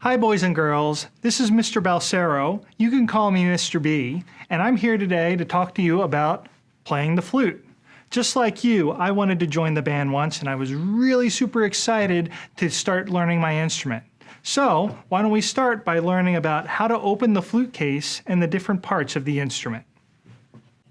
Hi boys and girls, this is Mr. Balsero, you can call me Mr. B, and I'm here today to talk to you about playing the flute. Just like you, I wanted to join the band once and I was really super excited to start learning my instrument. So why don't we start by learning about how to open the flute case and the different parts of the instrument.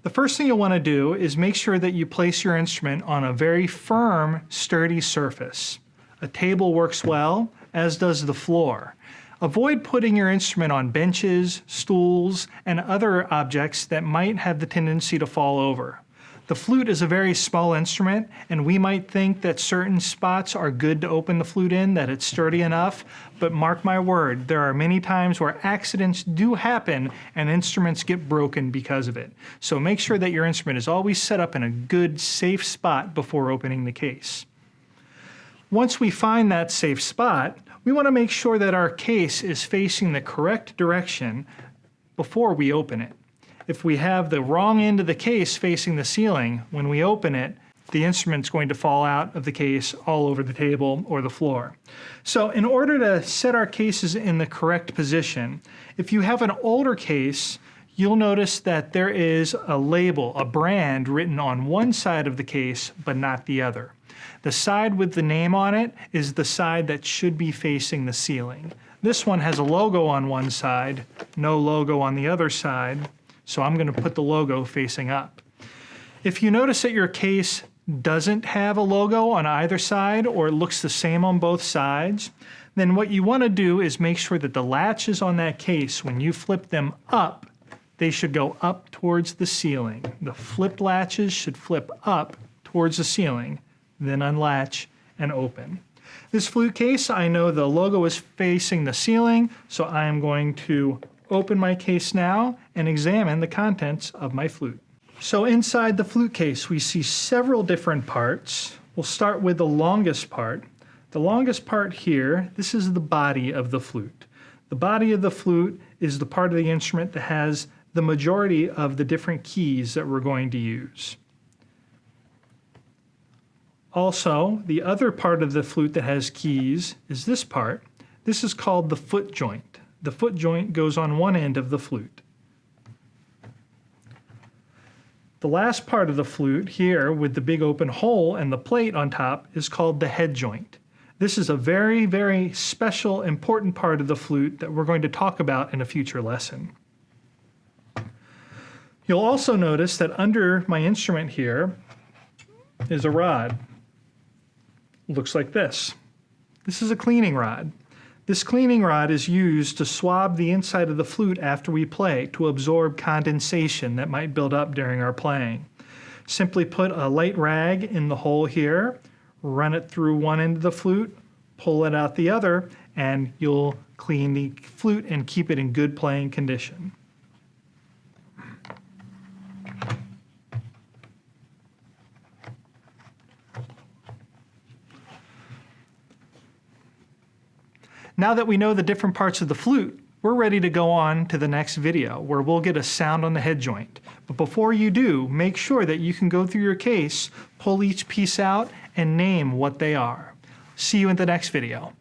The first thing you'll want to do is make sure that you place your instrument on a very firm, sturdy surface. A table works well, as does the floor. Avoid putting your instrument on benches, stools, and other objects that might have the tendency to fall over. The flute is a very small instrument, and we might think that certain spots are good to open the flute in, that it's sturdy enough, but mark my word, there are many times where accidents do happen and instruments get broken because of it. So make sure that your instrument is always set up in a good, safe spot before opening the case. Once we find that safe spot, we want to make sure that our case is facing the correct direction before we open it. If we have the wrong end of the case facing the ceiling, when we open it, the instrument's going to fall out of the case all over the table or the floor. So in order to set our cases in the correct position, if you have an older case, you'll notice that there is a label, a brand written on one side of the case, but not the other. The side with the name on it is the side that should be facing the ceiling. This one has a logo on one side, no logo on the other side, so I'm going to put the logo facing up. If you notice that your case doesn't have a logo on either side or it looks the same on both sides, then what you want to do is make sure that the latches on that case, when you flip them up, they should go up towards the ceiling. The flipped latches should flip up towards the ceiling, then unlatch and open. This flute case, I know the logo is facing the ceiling, so I am going to open my case now and examine the contents of my flute. So inside the flute case, we see several different parts. We'll start with the longest part. The longest part here, this is the body of the flute. The body of the flute is the part of the instrument that has the majority of the different keys that we're going to use. Also, the other part of the flute that has keys is this part. This is called the foot joint. The foot joint goes on one end of the flute. The last part of the flute here with the big open hole and the plate on top is called the head joint. This is a very, very special, important part of the flute that we're going to talk about in a future lesson. You'll also notice that under my instrument here is a rod. Looks like this. This is a cleaning rod. This cleaning rod is used to swab the inside of the flute after we play to absorb condensation that might build up during our playing. Simply put a light rag in the hole here, run it through one end of the flute, pull it out the other, and you'll clean the flute and keep it in good playing condition. Now that we know the different parts of the flute, we're ready to go on to the next video where we'll get a sound on the head joint. But before you do, make sure that you can go through your case, pull each piece out, and name what they are. See you in the next video.